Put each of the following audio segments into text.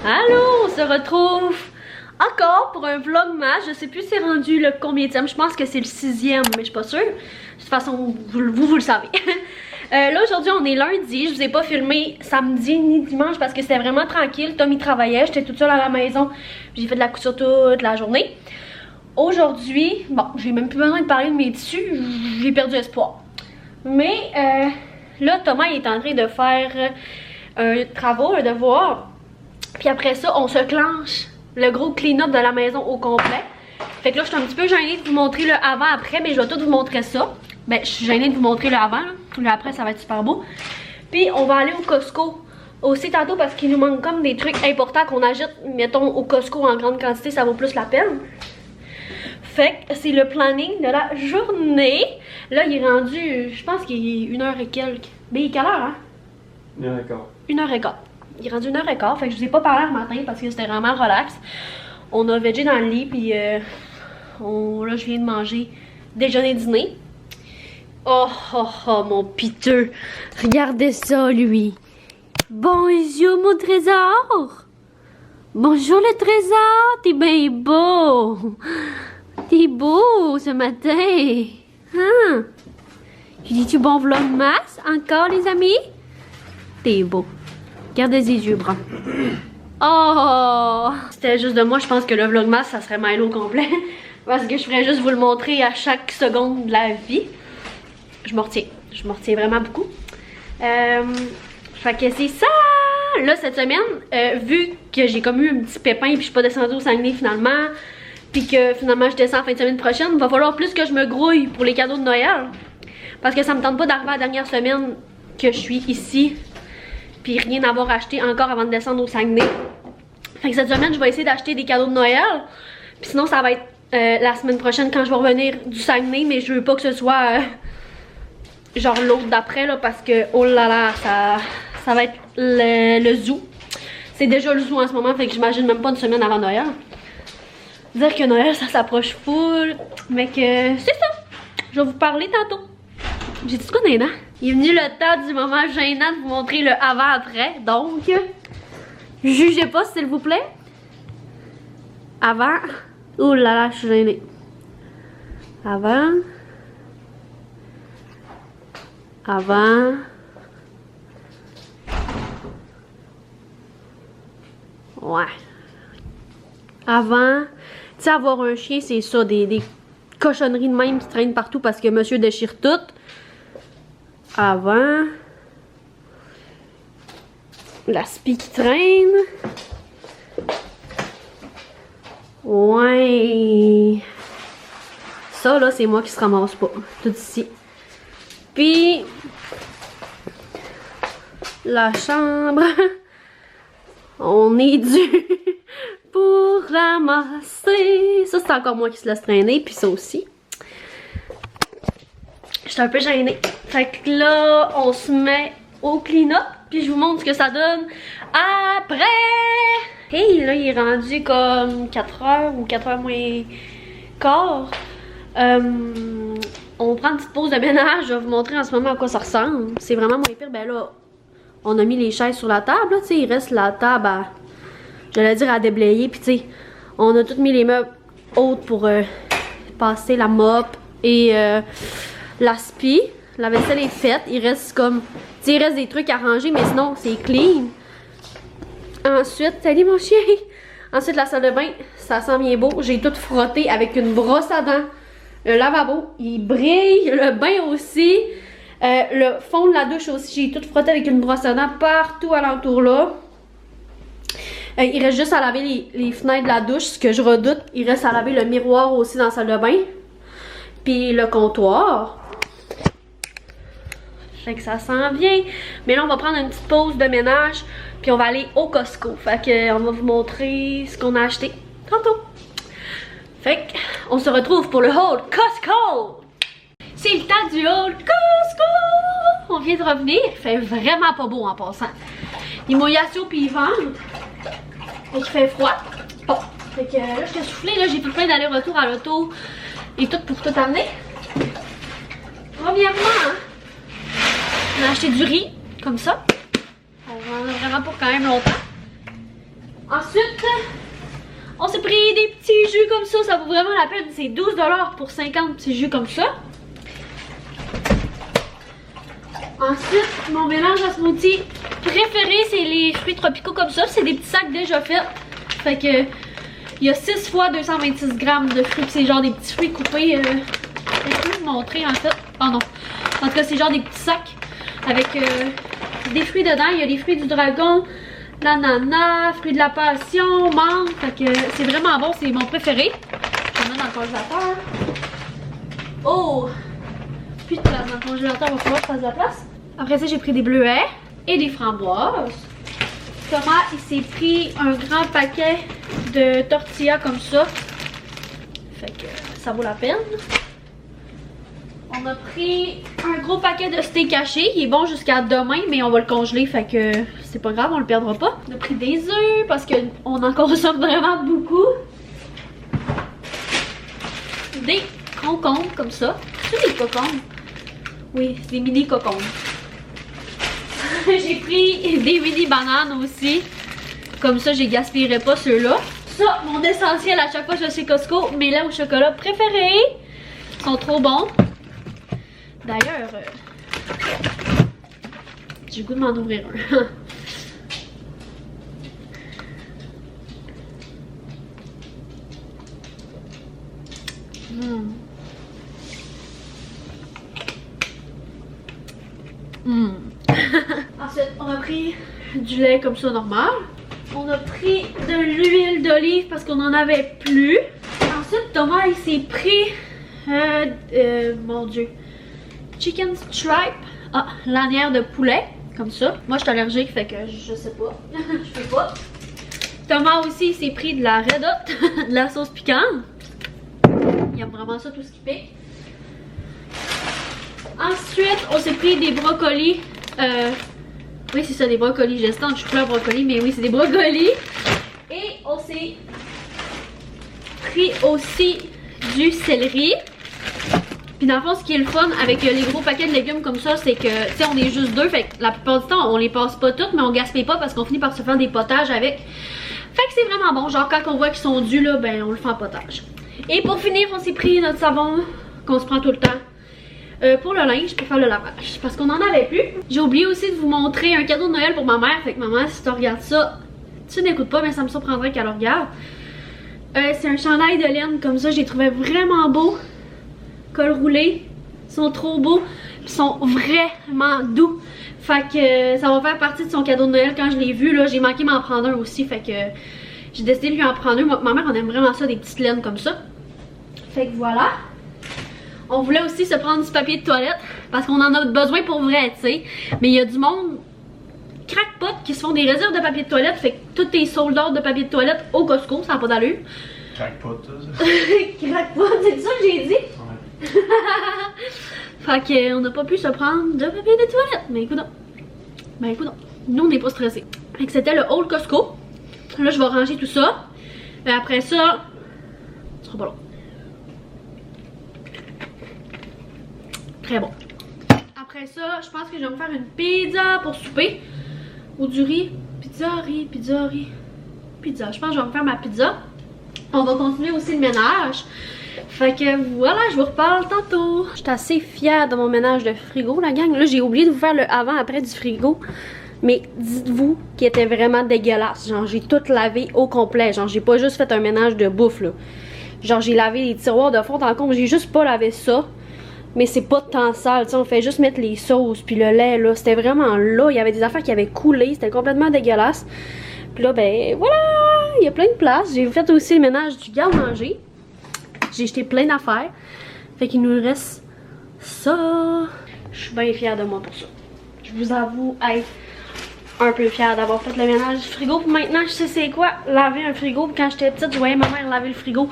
Allô, on se retrouve encore pour un vlogmas. Je sais plus si c'est rendu le combienième. Je pense que c'est le 6e, mais je suis pas sûre. De toute façon, vous le savez. Là, aujourd'hui, on est lundi. Je vous ai pas filmé samedi ni dimanche parce que c'était vraiment tranquille. Tom, il travaillait. J'étais toute seule à la maison. J'ai fait de la couture toute la journée. Aujourd'hui, bon, j'ai même plus besoin de parler de mes tissus. J'ai perdu espoir. Mais là, Thomas il est en train de faire un travaux, un devoir. Puis après ça, on se clenche le gros clean-up de la maison au complet. Fait que là, je suis un petit peu gênée de vous montrer le avant-après, mais je vais tout vous montrer ça. Ben, je suis gênée de vous montrer le avant, là. Le après, ça va être super beau. Puis, on va aller au Costco aussi tantôt parce qu'il nous manque comme des trucs importants qu'on achète, mettons, au Costco en grande quantité, ça vaut plus la peine. Fait que c'est le planning de la journée. Là, il est rendu, je pense qu'il est 1h et quelques. Mais il est quelle heure, hein? 1h15. 1h15. Il est rendu 1h15, fait que je vous ai pas parlé le matin parce que c'était vraiment relax. On a végé dans le lit, puis là, je viens de manger déjeuner-dîner. Oh, oh, oh, mon piteux. Regardez ça, lui. Bonjour, mon trésor. Bonjour, le trésor. T'es bien beau. T'es beau ce matin. Hein? Tu dis-tu bon vlogmas encore, les amis? T'es beau. Regardez les yeux bruns. Oh! C'était juste de moi, je pense que le vlogmas, ça serait Milo complet. Parce que je ferais juste vous le montrer à chaque seconde de la vie. Je m'en retiens vraiment beaucoup. Fait que c'est ça! Là, cette semaine, vu que j'ai comme eu un petit pépin puis je suis pas descendue au Saguenay finalement, puis que finalement je descends en fin de semaine prochaine, il va falloir plus que je me grouille pour les cadeaux de Noël. Parce que ça me tente pas d'arriver à la dernière semaine que je suis ici puis rien avoir acheté encore avant de descendre au Saguenay. Fait que cette semaine, je vais essayer d'acheter des cadeaux de Noël. Puis sinon, ça va être la semaine prochaine quand je vais revenir du Saguenay, mais je veux pas que ce soit genre l'autre d'après là parce que oh là là, ça va être le zoo. C'est déjà le zoo en ce moment, fait que j'imagine même pas une semaine avant Noël. Dire que Noël, ça s'approche full, mais que c'est ça. Je vais vous parler tantôt. J'ai dit quoi dans les dents? Il est venu le temps du moment gênant de vous montrer le avant-après. Donc, jugez pas s'il vous plaît. Avant. Ouh là là, je suis gênée. Avant. Avant. Ouais. Avant. Tu sais, avoir un chien, c'est ça. Des cochonneries de même qui traînent partout parce que monsieur déchire tout. Avant. La spie qui traîne. Ouais. Ça là, c'est moi qui se ramasse pas. Tout ici. Puis la chambre. On est dû pour ramasser. Ça, c'est encore moi qui se laisse traîner. Puis ça aussi. J'étais un peu gênée. Fait que là, on se met au clean-up. Puis je vous montre ce que ça donne après. Hey, là, il est rendu comme 4h ou 4h moins quart. On prend une petite pause de ménage. Je vais vous montrer en ce moment à quoi ça ressemble. C'est vraiment moins pire. Ben là, on a mis les chaises sur la table. Tu sais, il reste la table à, j'allais dire à déblayer. Puis tu sais, on a tout mis les meubles hautes pour passer la mop et la spie. La vaisselle est faite. Il reste comme, tu sais, il reste des trucs à ranger, mais sinon, c'est clean. Ensuite, salut mon chien! Ensuite, la salle de bain, ça sent bien beau. J'ai tout frotté avec une brosse à dents. Le lavabo, il brille. Le bain aussi. Le fond de la douche aussi, j'ai tout frotté avec une brosse à dents partout alentour là. Il reste juste à laver les fenêtres de la douche, ce que je redoute. Il reste à laver le miroir aussi dans la salle de bain. Puis le comptoir. Fait que ça sent bien. Mais là, on va prendre une petite pause de ménage. Puis on va aller au Costco. Fait que on va vous montrer ce qu'on a acheté tantôt. Fait que on se retrouve pour le haul Costco. C'est le temps du haul Costco. On vient de revenir. Il fait vraiment pas beau en passant. Il mouille à chaud puis il vente. Et il fait froid. Bon. Fait que là, je t'ai soufflé. Là, j'ai fait plein d'allers-retours à l'auto. Et tout pour tout amener. Premièrement, hein, on a acheté du riz. Comme ça. On en a vraiment pour quand même longtemps. Ensuite, on s'est pris des petits jus comme ça vaut vraiment la peine. C'est 12 $ pour 50 petits jus comme ça. Ensuite, mon mélange à smoothie préféré, c'est les fruits tropicaux comme ça. C'est des petits sacs déjà faits. Fait que il y a 6 fois 226 grammes de fruits. C'est genre des petits fruits coupés. Je peux vous montrer en fait. Oh non. En tout cas, c'est genre des petits sacs avec des fruits dedans. Il y a les fruits du dragon, l'ananas, fruits de la passion, mangue. Fait que c'est vraiment bon. C'est mon préféré. Je le mets dans le congélateur. Oh! Plus de place dans le congélateur. Il va falloir que je fasse de la place. Après ça, j'ai pris des bleuets et des framboises. Thomas, il s'est pris un grand paquet de tortillas comme ça. Fait que ça vaut la peine. On a pris un gros paquet de steak haché. Il est bon jusqu'à demain, mais on va le congeler. Fait que c'est pas grave, on le perdra pas. On a pris des œufs parce qu'on en consomme vraiment beaucoup. Des concombres comme ça. C'est des cocombres? Oui, c'est des mini cocombres. J'ai pris des mini bananes aussi. Comme ça, je gaspillerai pas ceux-là. Ça, mon essentiel à chaque fois que je vais chez Costco, mes laits au chocolat préférés. Ils sont trop bons. D'ailleurs, j'ai le goût de m'en ouvrir un. Ensuite, on a pris du lait comme ça normal. On a pris de l'huile d'olive parce qu'on en avait plus. Ensuite, Thomas il s'est pris mon dieu, chicken stripe, lanière de poulet comme ça. Moi je suis allergique, fait que je sais pas. Je peux pas. Thomas aussi il s'est pris de la Red Hot, de la sauce piquante. Il aime vraiment ça, tout ce qui pique. Ensuite, on s'est pris des brocolis. Oui, c'est ça, des brocolis. J'espère que je suis plus un brocoli, mais oui, c'est des brocolis. Et on s'est pris aussi du céleri. Puis dans le fond, ce qui est le fun avec les gros paquets de légumes comme ça, c'est que, tu sais, on est juste deux. Fait que la plupart du temps, on les passe pas toutes, mais on gaspille pas parce qu'on finit par se faire des potages avec. Fait que c'est vraiment bon. Genre, quand on voit qu'ils sont durs, là, ben, on le fait en potage. Et pour finir, on s'est pris notre savon qu'on se prend tout le temps. Pour le linge, pour faire le lavage, parce qu'on en avait plus. J'ai oublié aussi de vous montrer un cadeau de Noël pour ma mère. Fait que maman, si tu regardes ça, tu n'écoutes pas, mais ça me surprendrait qu'elle le regarde. C'est un chandail de laine comme ça, je les trouvais vraiment beau. Col roulé, ils sont trop beaux, ils sont vraiment doux. Fait que ça va faire partie de son cadeau de Noël quand je l'ai vu. Là, j'ai manqué m'en prendre un aussi, fait que j'ai décidé de lui en prendre un. Moi, ma mère, on aime vraiment ça, des petites laines comme ça. Fait que voilà. On voulait aussi se prendre du papier de toilette parce qu'on en a besoin pour vrai, tu sais. Mais il y a du monde crackpot qui se font des réserves de papier de toilette. Fait que tout est sold out de papier de toilette au Costco, ça n'a pas d'allure. Crackpot, ça. Crackpot, c'est ça que j'ai dit? Ouais. Fait qu'on n'a pas pu se prendre de papier de toilette. Mais écoute, nous on n'est pas stressés. Fait que c'était le haul Costco. Là, je vais ranger tout ça. Et après ça, ce sera pas long. Très bon. Après ça, je pense que je vais me faire une pizza pour souper. Ou du riz. Pizza. Je pense que je vais me faire ma pizza. On va continuer aussi le ménage. Fait que voilà, je vous reparle tantôt. Je suis assez fière de mon ménage de frigo, la gang. Là, j'ai oublié de vous faire le avant-après du frigo. Mais dites-vous qu'il était vraiment dégueulasse. Genre, j'ai tout lavé au complet. Genre, j'ai pas juste fait un ménage de bouffe, là. Genre, j'ai lavé les tiroirs de fond en comble. J'ai juste pas lavé ça. Mais c'est pas tant sale, tu sais, on fait juste mettre les sauces puis le lait, là, c'était vraiment là, il y avait des affaires qui avaient coulé, c'était complètement dégueulasse. Puis là, ben, voilà, il y a plein de place. J'ai fait aussi le ménage du garde-manger. J'ai jeté plein d'affaires. Fait qu'il nous reste ça. Je suis bien fière de moi pour ça. Je vous avoue être un peu fière d'avoir fait le ménage du frigo. Puis maintenant, je sais c'est quoi, laver un frigo. Puis quand j'étais petite, je voyais ma mère laver le frigo,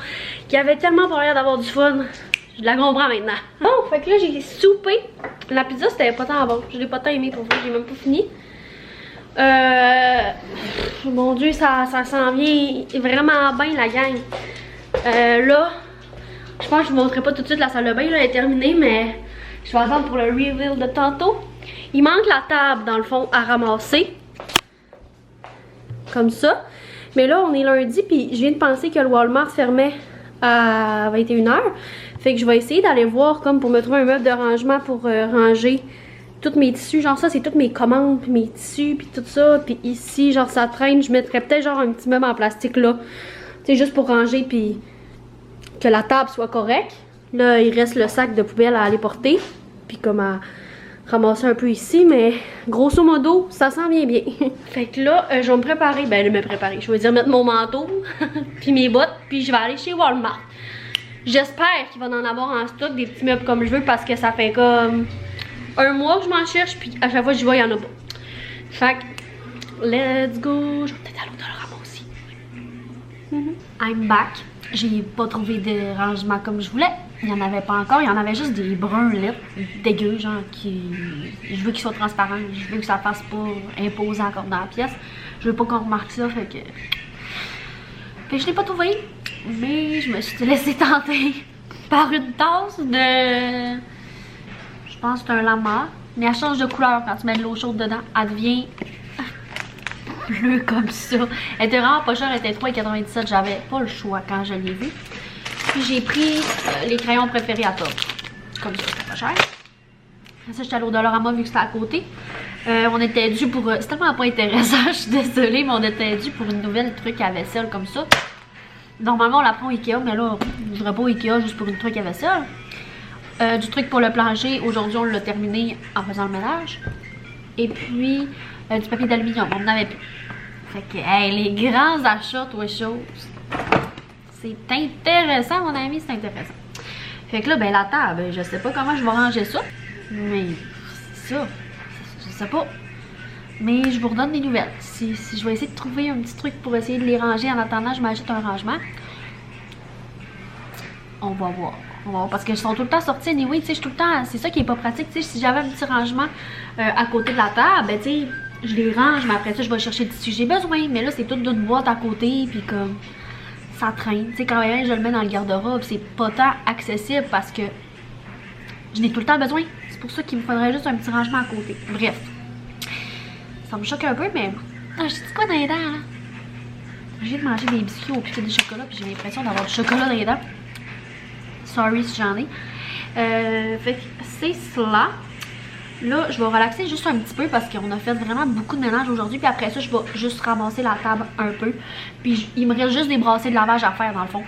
qui avait tellement pas l'air d'avoir du fun. Je la comprends maintenant. Bon, fait que là j'ai soupé. La pizza c'était pas tant bon. Je l'ai pas tant aimé pour vous, j'ai même pas fini. Mon dieu, ça s'en vient vraiment bien la gang. Là, je pense que je vous montrerai pas tout de suite la salle de bain, là, elle est terminée, mais je vais attendre pour le reveal de tantôt. Il manque la table dans le fond à ramasser. Comme ça. Mais là, on est lundi, puis je viens de penser que le Walmart fermait à 21h. Fait que je vais essayer d'aller voir comme pour me trouver un meuble de rangement pour ranger tous mes tissus. Genre ça, c'est toutes mes commandes, puis mes tissus, puis tout ça. Puis ici, genre ça traîne, je mettrais peut-être genre un petit meuble en plastique là. Tu sais, juste pour ranger, puis que la table soit correcte. Là, il reste le sac de poubelle à aller porter. Puis comme à ramasser un peu ici, mais grosso modo, ça s'en vient bien. Fait que là, je vais me préparer, je vais dire mettre mon manteau, puis mes bottes, puis je vais aller chez Walmart. J'espère qu'il va en avoir en stock des petits meubles comme je veux parce que ça fait comme un mois que je m'en cherche, puis à chaque fois que je vois, il y en a pas. Fait que, let's go. Je vais peut-être aller au Dollarama aussi. I'm back. J'ai pas trouvé de rangement comme je voulais. Il n'y en avait pas encore. Il y en avait juste des bruns lits dégueux, genre qui. Je veux qu'ils soient transparents. Je veux que ça fasse pas imposant encore dans la pièce. Je veux pas qu'on remarque ça, fait que je l'ai pas trouvé. Mais je me suis laissée tenter par une tasse de. Je pense que c'est un lama. Mais elle change de couleur quand tu mets de l'eau chaude dedans. Elle devient bleue comme ça. Elle était vraiment pas chère, elle était 3,97. J'avais pas le choix quand je l'ai vue. Puis j'ai pris les crayons préférés à Top. Comme ça, c'était pas cher. Ça, j'étais allée au Dollarama vu que c'était à côté. On était dû pour. C'est tellement pas intéressant, je suis désolée, mais on était dû pour une nouvelle truc à vaisselle comme ça. Normalement, on la prend au Ikea, mais là, je voudrais pas au Ikea juste pour une truc à vaisselle. Du truc pour le plancher, aujourd'hui, on l'a terminé en faisant le ménage. Et puis, du papier d'aluminium, on n'en avait plus. Fait que, hey, les grands achats, toi, choses. C'est intéressant, mon ami, c'est intéressant. Fait que là, ben, la table, je sais pas comment je vais ranger ça. Mais, c'est ça. Je sais pas. Mais je vous redonne des nouvelles. Si je vais essayer de trouver un petit truc pour essayer de les ranger en attendant, je m'achète un rangement. On va voir. Parce qu'ils sont tout le temps sortis anyway, tu sais, tout le temps, c'est ça qui est pas pratique, tu sais, si j'avais un petit rangement à côté de la table, ben tu sais, je les range, mais après ça, je vais chercher le tissu j'ai besoin, mais là, c'est tout d'une boîte à côté, puis comme, ça traîne, tu sais, quand même, je le mets dans le garde-robe, c'est pas tant accessible parce que je n'ai tout le temps besoin, c'est pour ça qu'il me faudrait juste un petit rangement à côté, bref. Ça me choque un peu, mais, je dis quoi dans les dents, là? J'ai de manger des biscuits au piquet de chocolat, puis j'ai l'impression d'avoir du chocolat dans les dents. Sorry si j'en ai. Fait que c'est cela. Là, je vais relaxer juste un petit peu parce qu'on a fait vraiment beaucoup de ménage aujourd'hui. Puis après ça, je vais juste ramasser la table un peu. Puis il me reste juste des brassées de lavage à faire dans le fond.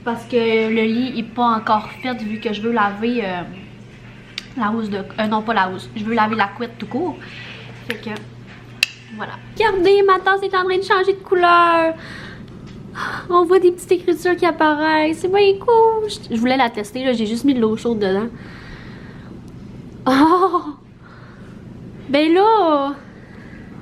Parce que le lit n'est pas encore fait vu que je veux laver la housse de... non, pas la housse. Je veux laver la couette tout court. Fait que... Voilà. Regardez, ma tasse est en train de changer de couleur. On voit des petites écritures qui apparaissent. C'est bien cool. Je voulais la tester, là. J'ai juste mis de l'eau chaude dedans. Oh! Ben là,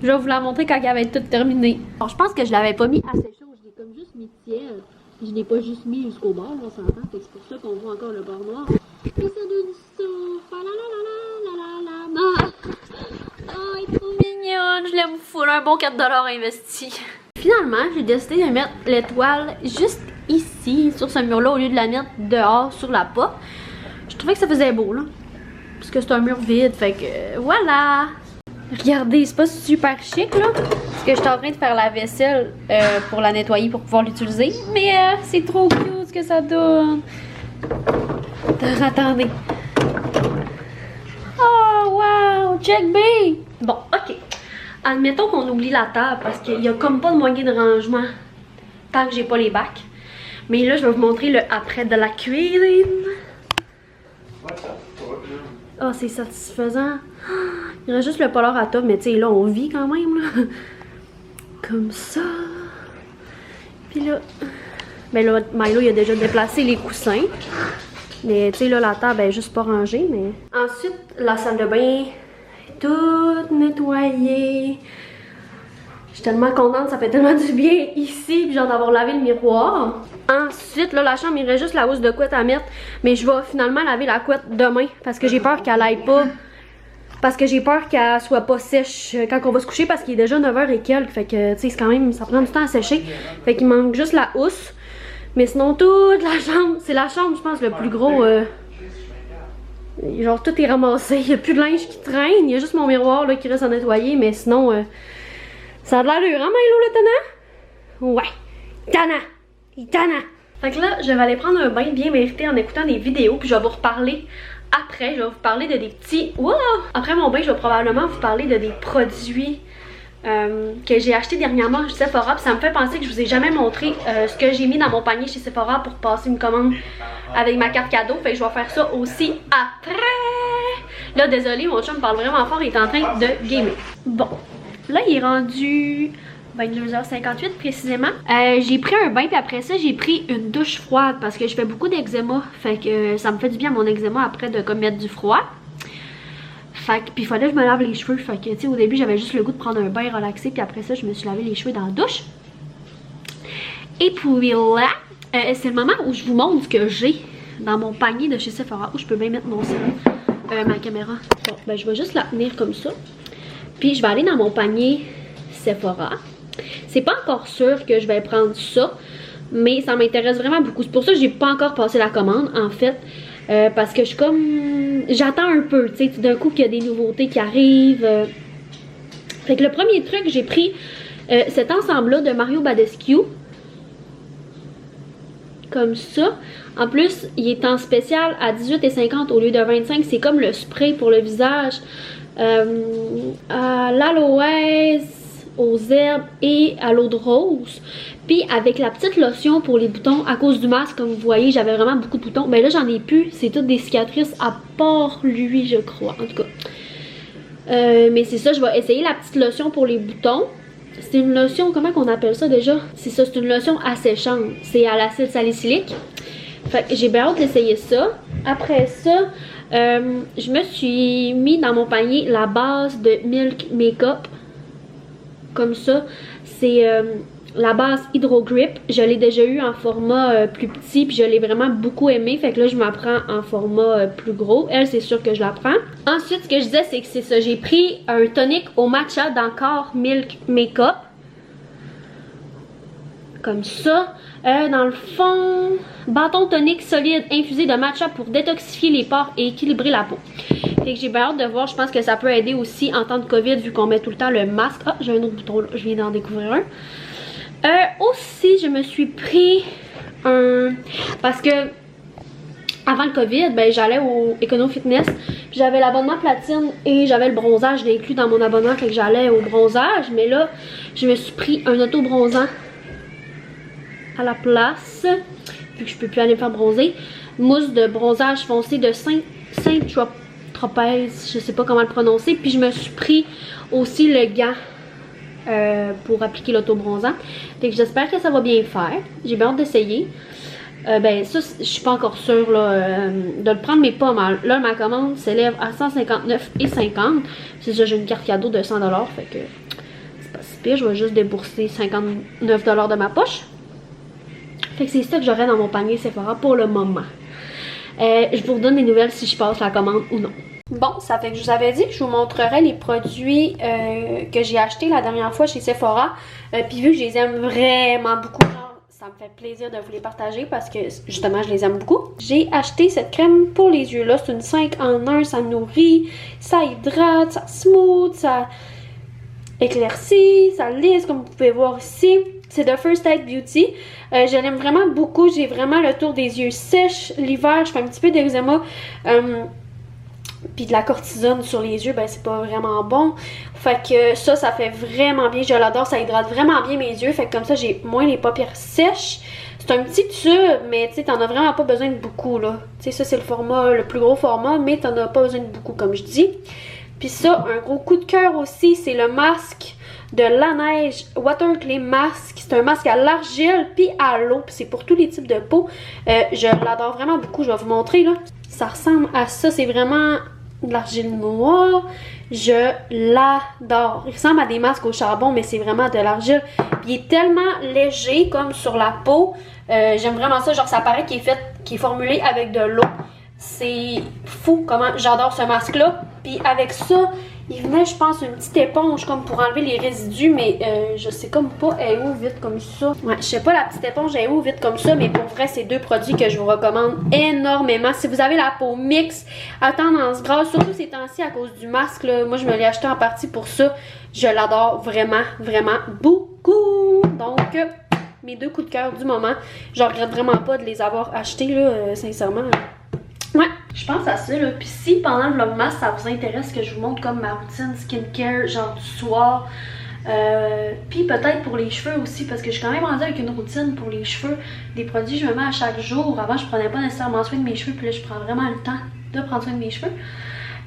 je vais vous la montrer quand elle va être toute terminée. Alors, je pense que je l'avais pas mis assez chaud. Je l'ai comme juste mis tiède. Je l'ai pas juste mis jusqu'au bord, on s'entend. C'est pour ça qu'on voit encore le bord noir. Et ça donne ça. Oh, elle est trop mignonne. Je l'aime full. Un bon 4$ investi. Finalement, j'ai décidé de mettre l'étoile juste ici, sur ce mur-là, au lieu de la mettre dehors, sur la porte. Je trouvais que ça faisait beau, là. Parce que c'est un mur vide, fait que voilà. Regardez, c'est pas super chic, là. Parce que j'étais en train de faire la vaisselle pour la nettoyer, pour pouvoir l'utiliser. Mais c'est trop cute ce que ça donne. Attendez. Oh, wow! Check B! Bon, ok. Admettons qu'on oublie la table parce qu'il y a comme pas de moyen de rangement tant que j'ai pas les bacs. Mais là, je vais vous montrer le après de la cuisine. Oh, c'est satisfaisant. Il reste juste le polar à top, mais tu sais, là, on vit quand même, là. Comme ça. Puis là, ben là, Milo, il a déjà déplacé les coussins. Mais tu sais, là, la table est juste pas rangée, mais... Ensuite, la salle de bain... toute nettoyée. Je suis tellement contente, ça fait tellement du bien ici, puis genre d'avoir lavé le miroir. Ensuite, là, la chambre, il reste juste la housse de couette à mettre, mais je vais finalement laver la couette demain, parce que j'ai peur qu'elle aille pas, parce que j'ai peur qu'elle soit pas sèche quand on va se coucher, parce qu'il est déjà 9h et quelques, fait que, tu sais, c'est quand même, ça prend du temps à sécher, fait qu'il manque juste la housse, mais sinon, toute la chambre, c'est la chambre, je pense, le plus gros, genre tout est ramassé, il n'y a plus de linge qui traîne, il y a juste mon miroir là qui reste à nettoyer, mais sinon ça a de l'allure, hein Milo le tenant? Ouais. Tana! Tana! Fait que là, je vais aller prendre un bain bien mérité en écoutant des vidéos, puis je vais vous reparler après. Je vais vous parler de des petits... Wow! Après mon bain, je vais probablement vous parler de des produits que j'ai acheté dernièrement chez Sephora. Puis ça me fait penser que je vous ai jamais montré ce que j'ai mis dans mon panier chez Sephora pour passer une commande avec ma carte cadeau. Fait que je vais faire ça aussi après. Là, désolé, mon chum parle vraiment fort, il est en train de gamer. Bon, là il est rendu 22h58 précisément. J'ai pris un bain, puis après ça j'ai pris une douche froide parce que je fais beaucoup d'eczéma. Fait que ça me fait du bien à mon eczéma après de comme mettre du froid. Fait que, puis il fallait que je me lave les cheveux. Fait que, tu sais, au début, j'avais juste le goût de prendre un bain relaxé. Puis après ça, je me suis lavé les cheveux dans la douche. Et puis là, c'est le moment où je vous montre ce que j'ai dans mon panier de chez Sephora. Où je peux bien mettre mon ma caméra. Bon, ben, je vais juste la tenir comme ça. Puis je vais aller dans mon panier Sephora. C'est pas encore sûr que je vais prendre ça. Mais ça m'intéresse vraiment beaucoup. C'est pour ça que j'ai pas encore passé la commande, en fait. Parce que je suis comme... J'attends un peu, tu sais, d'un coup qu'il y a des nouveautés qui arrivent. Fait que le premier truc, j'ai pris cet ensemble-là de Mario Badescu. Comme ça. En plus, il est en spécial à 18,50 au lieu de 25. C'est comme le spray pour le visage. À l'aloès, aux herbes et à l'eau de rose. Puis avec la petite lotion pour les boutons, à cause du masque, comme vous voyez, j'avais vraiment beaucoup de boutons. Ben là, j'en ai plus. C'est toutes des cicatrices à part lui, je crois. En tout cas. Mais c'est ça, je vais essayer la petite lotion pour les boutons. C'est une lotion, comment qu'on appelle ça déjà? C'est ça, c'est une lotion asséchante. C'est à l'acide salicylique. Fait que j'ai bien hâte d'essayer ça. Après ça, je me suis mis dans mon panier la base de Milk Makeup. Comme ça. C'est la base Hydro Grip. Je l'ai déjà eu en format plus petit. Puis je l'ai vraiment beaucoup aimé. Fait que là, je m'en prends en format plus gros. Elle, c'est sûr que je la prends. Ensuite, ce que je disais, c'est que c'est ça. J'ai pris un tonic au matcha d'encore Milk Makeup. Comme ça. Dans le fond, bâton tonique solide infusé de matcha pour détoxifier les pores et équilibrer la peau. Fait que j'ai bien hâte de voir. Je pense que ça peut aider aussi en temps de COVID vu qu'on met tout le temps le masque. Ah, j'ai un autre bouton là. Je viens d'en découvrir un. Aussi, je me suis pris un... Parce que avant le COVID, ben, j'allais au Econo Fitness. Puis j'avais l'abonnement platine et j'avais le bronzage inclus dans mon abonnement. Fait que j'allais au bronzage. Mais là, je me suis pris un auto-bronzant à la place, vu que je peux plus aller me faire bronzer. Mousse de bronzage foncé de Saint-Tropez, je sais pas comment le prononcer. Puis je me suis pris aussi le gant pour appliquer l'auto-bronzant. Fait que j'espère que ça va bien faire. J'ai bien hâte d'essayer. Ben ça, je suis pas encore sûre là, de le prendre, mais pas mal. Là, ma commande s'élève à 159,50. C'est ça, j'ai une carte cadeau de 100$. Fait que c'est pas si pire. Je vais juste débourser 59$ de ma poche. Fait que c'est ça que j'aurai dans mon panier Sephora pour le moment. Je vous redonne des nouvelles si je passe la commande ou non. Bon, ça fait que je vous avais dit que je vous montrerais les produits que j'ai achetés la dernière fois chez Sephora. Puis vu que je les aime vraiment beaucoup, ça me fait plaisir de vous les partager parce que justement je les aime beaucoup. J'ai acheté cette crème pour les yeux là. C'est une 5 en 1, ça nourrit, ça hydrate, ça smooth, ça éclaircit, ça lisse comme vous pouvez voir ici. C'est de First Aid Beauty. Je l'aime vraiment beaucoup. J'ai vraiment le tour des yeux sèches. L'hiver, je fais un petit peu d'eczéma. Puis de la cortisone sur les yeux, ben c'est pas vraiment bon. Fait que ça fait vraiment bien. Je l'adore. Ça hydrate vraiment bien mes yeux. Fait que comme ça, j'ai moins les paupières sèches. C'est un petit tube, mais tu sais, t'en as vraiment pas besoin de beaucoup, là. Tu sais, ça, c'est le format, le plus gros format, mais t'en as pas besoin de beaucoup, comme je dis. Puis ça, un gros coup de cœur aussi, c'est le masque de Laneige Water Clay Mask. C'est un masque à l'argile puis à l'eau. C'est pour tous les types de peau. Je l'adore vraiment beaucoup. Je vais vous montrer là. Ça ressemble à ça. C'est vraiment de l'argile noire. Je l'adore. Il ressemble à des masques au charbon, mais c'est vraiment de l'argile. Il est tellement léger comme sur la peau. J'aime vraiment ça. Genre ça paraît qu'il est formulé avec de l'eau. C'est fou comment j'adore ce masque là. Puis avec ça, il venait, je pense, une petite éponge comme pour enlever les résidus, mais je sais comme pas, elle est où vite comme ça. Ouais, je sais pas la petite éponge, elle est où vite comme ça, mais pour vrai, c'est deux produits que je vous recommande énormément. Si vous avez la peau mixte, à tendance grasse, surtout ces temps-ci à cause du masque, là, moi je me l'ai acheté en partie pour ça. Je l'adore vraiment, vraiment beaucoup. Donc, mes 2 coups de cœur du moment. Je regrette vraiment pas de les avoir achetés, là, sincèrement. Ouais, je pense à ça, là. Puis si pendant le vlogmas, ça vous intéresse que je vous montre comme ma routine skincare, genre du soir, puis peut-être pour les cheveux aussi, parce que je suis quand même rendue avec une routine pour les cheveux, des produits que je me mets à chaque jour. Avant, je prenais pas nécessairement soin de mes cheveux, puis là, je prends vraiment le temps de prendre soin de mes cheveux.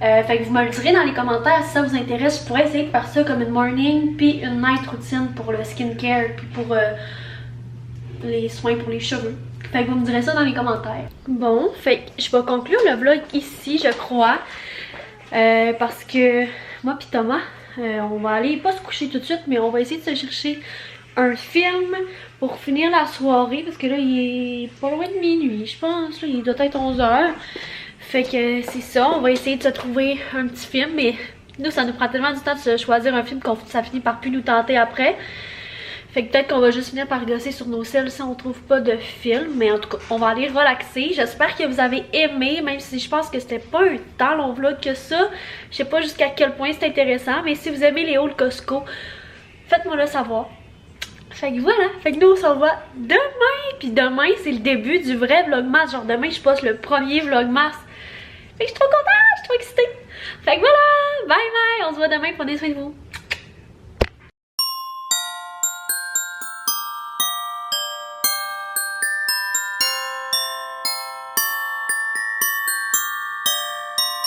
Fait que vous me le direz dans les commentaires si ça vous intéresse. Je pourrais essayer de faire ça comme une morning puis une night routine pour le skincare puis pour les soins pour les cheveux. Fait que vous me direz ça dans les commentaires. Bon, fait que je vais conclure le vlog ici, je crois. Parce que moi pis Thomas, on va aller pas se coucher tout de suite, mais on va essayer de se chercher un film pour finir la soirée. Parce que là, il est pas loin de minuit, je pense. Là, il doit être 11h. Fait que c'est ça, on va essayer de se trouver un petit film. Mais nous, ça nous prend tellement du temps de se choisir un film que ça finit par plus nous tenter après. Fait que peut-être qu'on va juste finir par gosser sur nos selles si on trouve pas de film. Mais en tout cas, on va aller relaxer. J'espère que vous avez aimé, même si je pense que c'était pas un tant long vlog que ça. Je sais pas jusqu'à quel point c'est intéressant. Mais si vous aimez les hauls Costco, faites-moi le savoir. Fait que voilà, fait que nous on s'en va demain. Puis demain, c'est le début du vrai vlogmas. Genre demain, je poste le premier vlogmas. Fait que je suis trop contente, je suis trop excitée. Fait que voilà, bye bye, on se voit demain, prenez soin de vous.